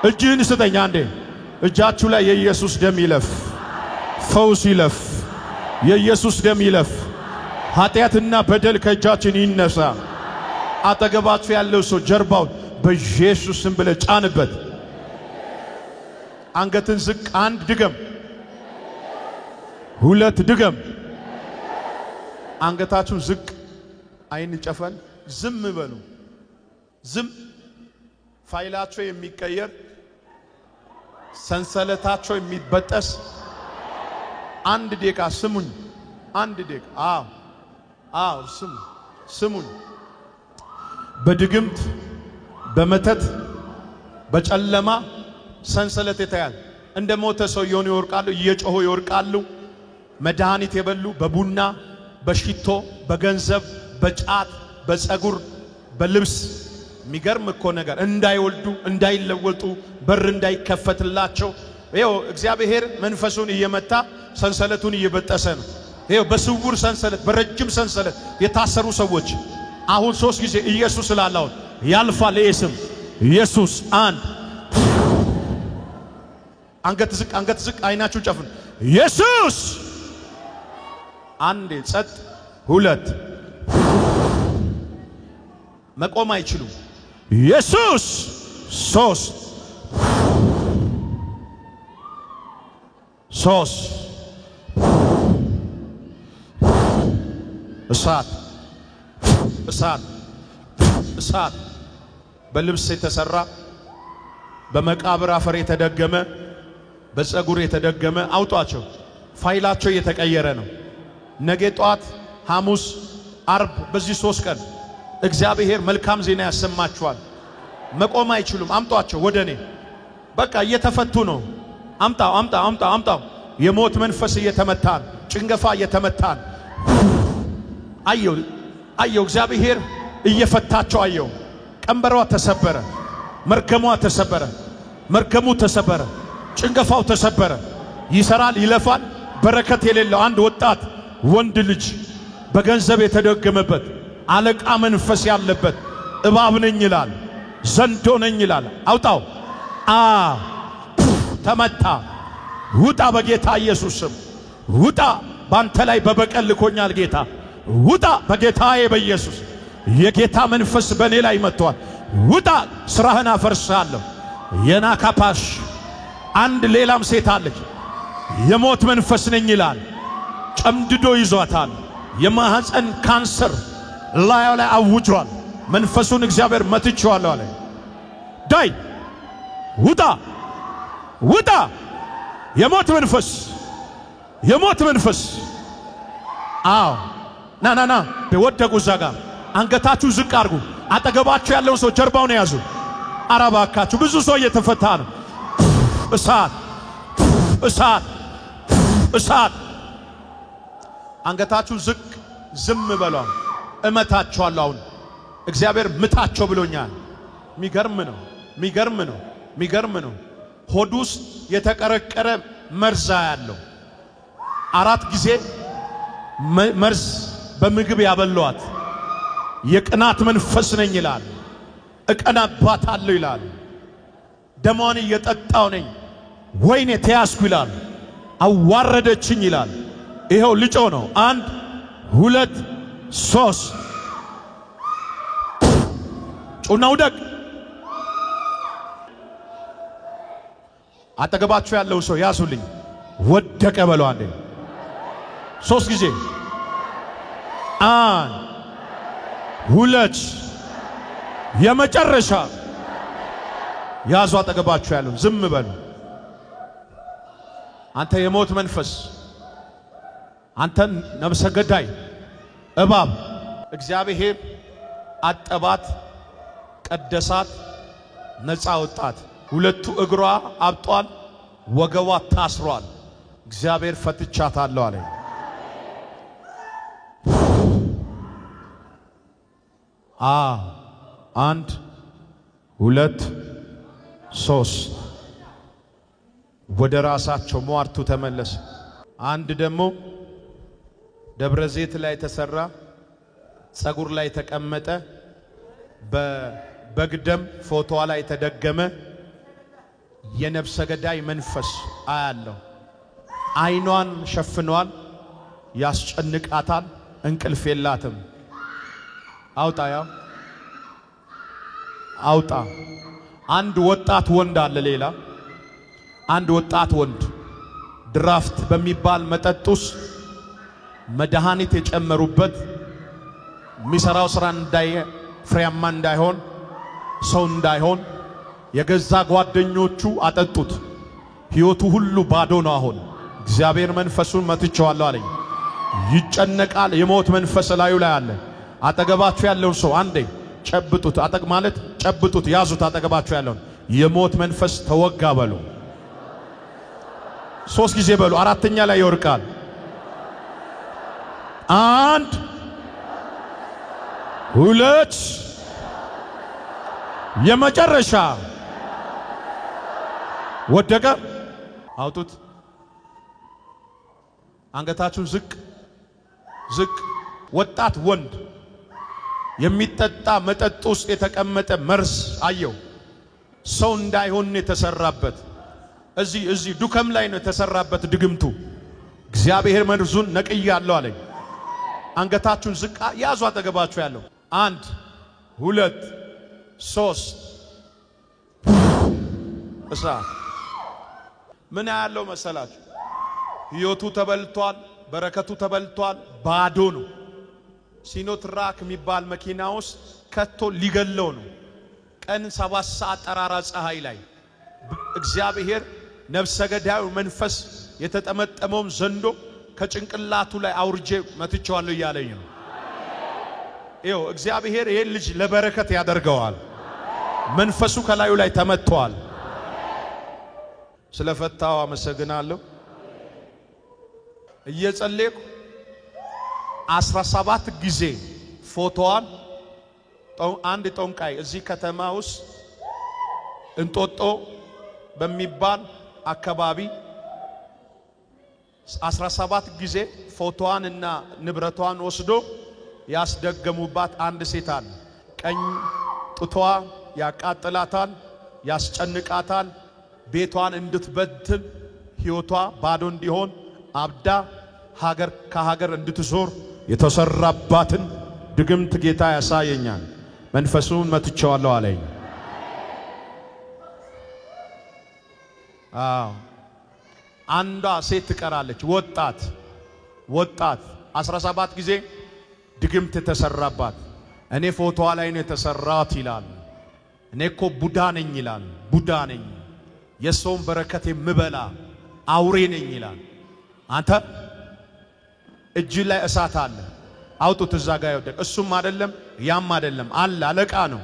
እጅህን ስጠኝ አንዴ እጃችሁ ላይ የኢየሱስ ደም ይለፍ ፈውስ ይለፍ የኢየሱስ ደም ይለፍ ኃጢአትና በደል ከእጃችን ይነሳ አጠገባችሁ ያለው ሰው ጀርባው በኢየሱስ ስም ብለ ጫንበት አንገትን ዝቅ አንድ ድገም ሁለት ድገም አንገታችሁ ዝቅ አይን ጨፈን ዝም በሉ ዝም ፋይላቸው የሚቀየር ሰንሰለታቸው የሚበጠስ አንድ ደቂቃ ስሙኝ አንድ ደቂቃ አዎ ስሙኝ በድግምት በመተት በጨለማ ሰንሰለት የተያዘ እንደ ሞተ ሰው ይወርቃሉ እየጮሁ ይወርቃሉ መድኃኒት የበሉ በቡና በሽቶ በገንዘብ በጫት በፀጉር በልብስ ሚገርም እኮ ነገር እንዳይወልዱ እንዳይለወጡ በር እንዳይከፈትላቸው ይሄው እግዚአብሔር መንፈሱን እየመታ ሰንሰለቱን እየበጠሰ ነው ይሄው በስውር ሰንሰለት በረጅም ሰንሰለት የታሰሩ ሰዎች አሁን 3 ጊዜ ኢየሱስ ስላላው ያልፋል ኢየሱስ ኢየሱስ አንድ አንገት ዝቅ አይናችሁ ጨፍን ኢየሱስ አንዴ ጸጥ ሁለት መቆም አይችሉም ኢየሱስ 3 እሳት በልብስ የተሰራ በመቃብር አፈር የተደገመ በፀጉር የተደገመ አውጧቸው ፋይላቸው የተቀየረ ነው ነገ ጧት ሐሙስ አርብ በዚህ 3 ቀን እግዚአብሔር መልካም ዜና ያሰማቸዋል መቆም አይችሉም አምጧቸው ወደኔ በቃ እየተፈቱ ነው አምጣው የሞት መንፈስ እየተመታን ጭንገፋ እየተመታን አየው እግዚአብሔር እየፈታቸው አየው ቀንበሯ ተሰበረ መርከሙ ተሰበረ ጭንገፋው ተሰበረ ይሰራል ይለፋል በረከት የሌለው አንድ ወጣት ወንድ ልጅ በገንዘብ የተደገመበት አለቃ መንፈስ ያለበት እባብ ነኝ ይላል ዘንዶ ነኝ ይላል አውጣው ተመታ ውጣ በጌታ ኢየሱስ ስም ውጣ ባንተ ላይ በበቀል ልኮኛል ጌታ ውጣ በጌታዬ በኢየሱስ የጌታ መንፈስ በኔ ላይ መጥቷል ውጣ ስራህን አፈርሳለሁ የናካፓሽ አንድ ሌላም ሴት አለች የሞት መንፈስ ነኝ ይላል ጨምድዶ ይዟታል የማህፀን ካንሰር ላዩ ላይ አውጇል መንፈሱን እግዚአብሔር መትቼዋለሁ አለ ዳይ ውጣ የሞት መንፈስ ና በወደቁ ዛጋ አንገታችሁ ዝቅ አርጉ አጠገባችሁ ያለው ሰው ጀርባውን ያዙ አራባካችሁ ብዙ ሰው እየተፈታ ነው እሳት አንገታችሁ ዝቅ ዝም በሉ እመታቸዋለሁ አሁን እግዚአብሔር ምታቸው ብሎኛል ሚገርም ነው ሆዱስ የተቀረቀረ መርዛ ያለው 4 ጊዜ መርዝ በምግብ ያበሏት የቅናት መንፈስ ነኝ ይላል እቀናባታለሁ ይላል ደሟን እየጠጣው ነኝ ወይኔ ተያዝኩ ይላል አዋረደችኝ ይላል ይሄው ልጮ ነው 1 2 3 ጩናው ደግ አጠገባችሁ ያለው ሰው ያዙልኝ ወደቀ በለው አንዴ 3 ጊዜ 1 2 የመጨረሻ ያዙ አጠገባችሁ ያለው ዝም በሉ አንተ የሞት መንፈስ አንተ ነፍሰ ገዳይ እባብ እግዚአብሔር አጠባት ቀደሳት ነፃ ወጣት ሁለቱ እግሯ አብጧል ወገቧ ታስሯል እግዚአብሔር ፈትቻታለሁ አለ 1 2 3 ወደ ራሳቸው ሟርቱ ተመለሰ አንድ ደግሞ ደብረ ዘይት ላይ ተሰራ ፀጉር ላይ ተቀመጠ በበግደም ፎቶዋ ላይ ተደገመ የነፍሰ ገዳይ መንፈስ አያለው። አይኗን ሸፍኗል፣ ያስጨንቃታል፣ እንቅልፍ የላትም። አውጣ። አንድ ወጣት ወንድ አለ። ሌላ አንድ ወጣት ወንድ ድራፍት በሚባል መጠጡስ መድኃኒት የጨመሩበት ሚሰራው ስራ ፍሬያማ እንዳይሆን ሰው እንዳይሆን የገዛ ጓደኞቹ አጠጡት። ሕይወቱ ሁሉ ባዶ ነው። አሁን እግዚአብሔር መንፈሱን መትቼዋለሁ አለኝ። ይጨነቃል። የሞት መንፈስ ላዩ ላይ አለ። አጠገባችሁ ያለውን ሰው አንዴ ጨብጡት። ማለት ጨብጡት፣ ያዙት። አጠገባችሁ ያለውን የሞት መንፈስ ተወጋ በሉ። 3 ጊዜ በሉ። አራተኛ ላይ ይወርቃል። 1 2 የመጨረሻ ወደቀ። አውጡት። አንገታችሁን ዝቅ። ወጣት ወንድ የሚጠጣ መጠጥ ውስጥ የተቀመጠ መርዝ አየው። ሰው እንዳይሆን የተሰራበት እዚህ ዱከም ላይ ነው የተሰራበት ድግምቱ። እግዚአብሔር መርዙን ነቅያለሁ አለኝ። አንገታችሁን ዝቅ ያዙ። አጠገባችሁ ያለው 1 2 3 እሳት ምን ያለው መሰላችሁ? ሕይወቱ ተበልቷል፣ በረከቱ ተበልቷል፣ ባዶ ነው። ሲኖትራክ የሚባል መኪና ውስጥ ከቶ ሊገለው ነው። ቀን 7 ሰዓት ጠራራ ፀሐይ ላይ እግዚአብሔር ነፍሰ ገዳዩ መንፈስ የተጠመጠመውን ዘንዶ ከጭንቅላቱ ላይ አውርጄ መትቼዋለሁ እያለኝ ነው። ይኸው እግዚአብሔር ይሄን ልጅ ለበረከት ያደርገዋል። መንፈሱ ከላዩ ላይ ተመቷል። ስለፈታው አመሰግናለሁ። እየጸለይኩ 17 ጊዜ ፎቶዋን አንድ ጦንቃይ እዚህ ከተማ ውስጥ እንጦጦ በሚባል አካባቢ 17 ጊዜ ፎቶዋን እና ንብረቷን ወስዶ ያስደገሙባት አንድ ሴት አለ። ቀኝ ጡቷ ያቃጥላታል፣ ያስጨንቃታል። ቤቷን እንድትበትን ሕይወቷ ባዶ እንዲሆን አብዳ ከሀገር እንድትዞር የተሰራባትን ድግምት ጌታ ያሳየኛል። መንፈሱን መትቼዋለሁ አለኝ። አንዷ ሴት ትቀራለች። ወጣት 17 ጊዜ ድግምት የተሰራባት። እኔ ፎቶዋ ላይ ነው የተሰራት ይላል። እኔ እኮ ቡዳ ነኝ ይላል። ቡዳ ነኝ፣ የሰውን በረከት የምበላ አውሬ ነኝ ይላል። አንተ እጅ ላይ እሳት አለ፣ አውጡት። እዛ ጋር ይወደቅ። እሱም አይደለም ያም አይደለም አለ። አለቃ ነው።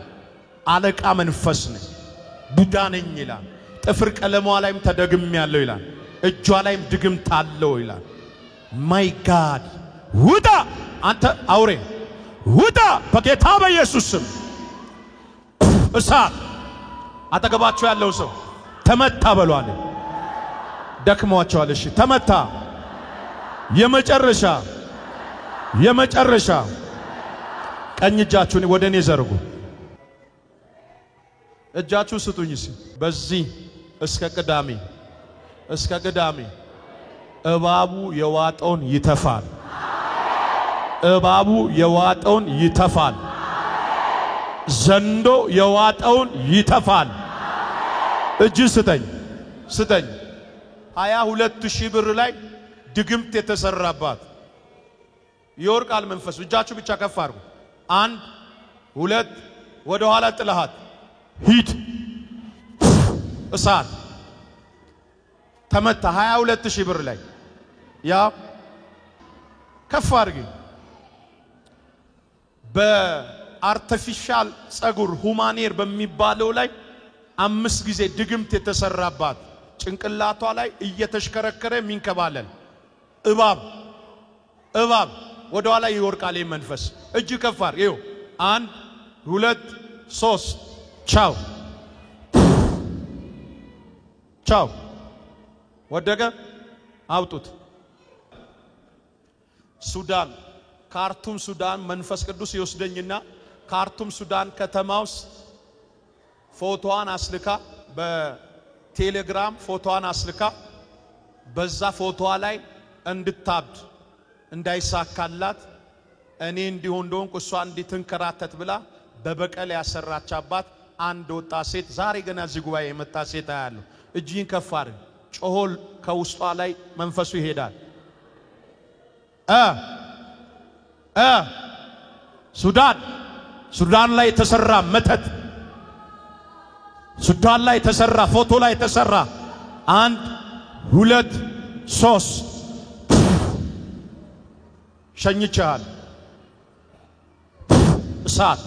አለቃ መንፈስ ነው። ቡዳ ነኝ ይላል። ጥፍር ቀለሟ ላይም ተደግም ያለው ይላል። እጇ ላይም ድግምት አለው ይላል። ማይ ጋድ ውጣ! አንተ አውሬ ውጣ! በጌታ በኢየሱስ ስም እሳት! አጠገባችሁ ያለው ሰው ተመታ በሏል። ደክሟቸዋል። እሺ ተመታ። የመጨረሻ ቀኝ እጃችሁን ወደ እኔ ዘርጉ። እጃችሁ ስጡኝ። በዚህ እስከ ቅዳሜ እባቡ የዋጠውን ይተፋል። ዘንዶ የዋጠውን ይተፋል። እጅ ስጠኝ 22,000 ብር ላይ ድግምት የተሰራባት ይወርቃል መንፈሱ። እጃችሁ ብቻ ከፍ አድርጉ። 1 2 ወደ ኋላ ጥለሃት ሂድ። እሳት ተመታ። 22,000 ብር ላይ ያ ከፍ አድርጊ። በአርቲፊሻል ጸጉር ሁማኔር በሚባለው ላይ 5 ጊዜ ድግምት የተሰራባት ጭንቅላቷ ላይ እየተሽከረከረ የሚንከባለል እባብ ወደ ኋላ ይወርቃል። መንፈስ እጅ ከፋር ይው 1 2 3 ቻው ወደቀ። አውጡት። ሱዳን ካርቱም ሱዳን መንፈስ ቅዱስ ይወስደኝና ካርቱም ሱዳን ከተማ ውስጥ ፎቶዋን አስልካ ቴሌግራም ፎቶዋን አስልካ በዛ ፎቶዋ ላይ እንድታብድ እንዳይሳካላት እኔ እንዲሆን እንደሆንኩ እሷ እንድትንከራተት ብላ በበቀል ያሰራቻባት አንድ ወጣት ሴት ዛሬ ገና እዚህ ጉባኤ የመጣ ሴት አያለሁ። እጅን ከፋር ጮሆል ከውስጧ ላይ መንፈሱ ይሄዳል። ሱዳን ላይ የተሰራ መተት፣ ሱዳን ላይ የተሰራ ፎቶ ላይ የተሰራ 1 2 3 ሸኝቻል። እሳት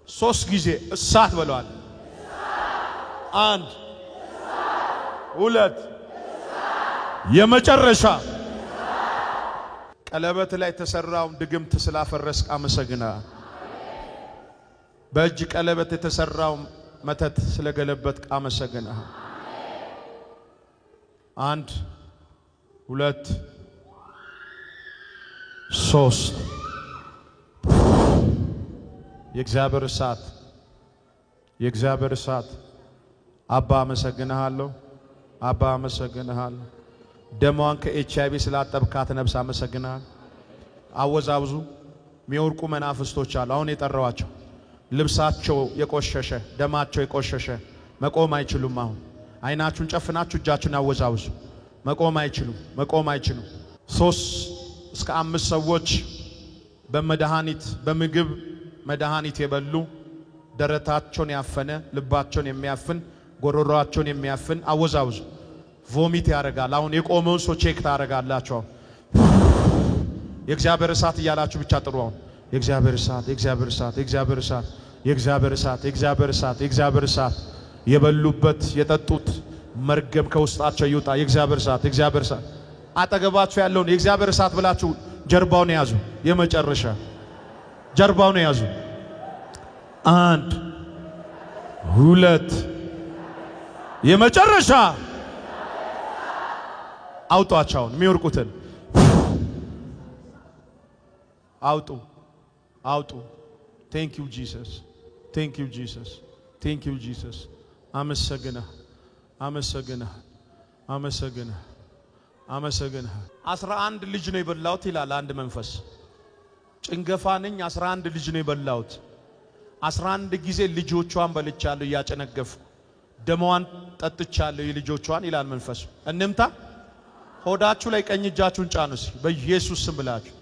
3 ጊዜ እሳት በሏል። 1 2 የመጨረሻ ቀለበት ላይ የተሰራው ድግምት ስላፈረስክ አመሰግናለሁ። በእጅ ቀለበት የተሰራው መተት ስለገለበጥክ አመሰግናለሁ። 1 2 3 የእግዚአብሔር እሳት አባ አመሰግናለሁ። አባ አመሰግናለሁ። ደሟን ከኤችአይቪ ስላጠብካት ነፍስ አመሰግናለሁ። አወዛብዙ የሚወርቁ መናፍስቶች አሉ። አሁን የጠራዋቸው ልብሳቸው የቆሸሸ ደማቸው የቆሸሸ መቆም አይችሉም። አሁን አይናችሁን ጨፍናችሁ እጃችሁን አወዛብዙ። መቆም አይችሉም። 3 እስከ 5 ሰዎች በምግብ መድኃኒት የበሉ ደረታቸውን ያፈነ ልባቸውን የሚያፍን ጎሮሮአቸውን የሚያፍን አወዛውዙ ቮሚት ያረጋል። አሁን የቆመውን ሰው ቼክ ታረጋላችሁ። የእግዚአብሔር እሳት እያላችሁ ብቻ ጥሩ። አሁን የእግዚአብሔር እሳት የበሉበት የጠጡት መርገም ከውስጣቸው ይውጣ። የእግዚአብሔር እሳት አጠገባችሁ ያለውን የእግዚአብሔር እሳት ብላችሁ ጀርባውን ያዙ። የመጨረሻ ጀርባውን ያዙ። 1 2 የመጨረሻ አውጧቸውን የሚወርቁትን አውጡ። Thank you Jesus አመሰግናለሁ። 11 ልጅ ነው የበላሁት ይላል አንድ መንፈስ። ጭንገፋ ነኝ 11 ልጅ ነው የበላሁት። 11 ጊዜ ልጆቿን በልቻለሁ እያጨነገፉ ደሟን ጠጥቻለሁ የልጆቿን ይላል መንፈሱ። እንምታ። ሆዳችሁ ላይ ቀኝ እጃችሁን ጫኑ በኢየሱስ ስም ብላችሁ።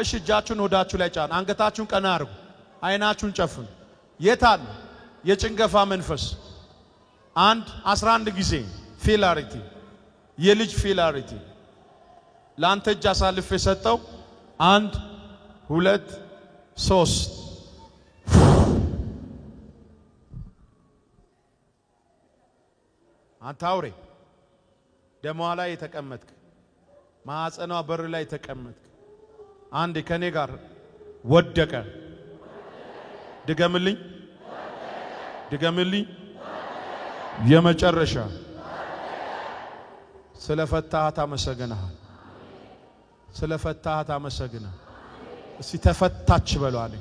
እሺ እጃችሁን ሆዳችሁ ላይ ጫኑ። አንገታችሁን ቀና አድርጉ። አይናችሁን ጨፍኑ። የታል የጭንገፋ መንፈስ? 11 ጊዜ ፌላሪቲ የልጅ ፌላሪቲ ላንተ እጅ አሳልፌ ሰጠው። 1 2 3 አንተ አውሬ ደሟ ላይ የተቀመጥክ ማዕፀኗ በር ላይ የተቀመጥክ አንድ ከኔ ጋር ወደቀ። ድገምልኝ። የመጨረሻ ስለፈታሃት አመሰግናለሁ። እስቲ ተፈታች በሏል።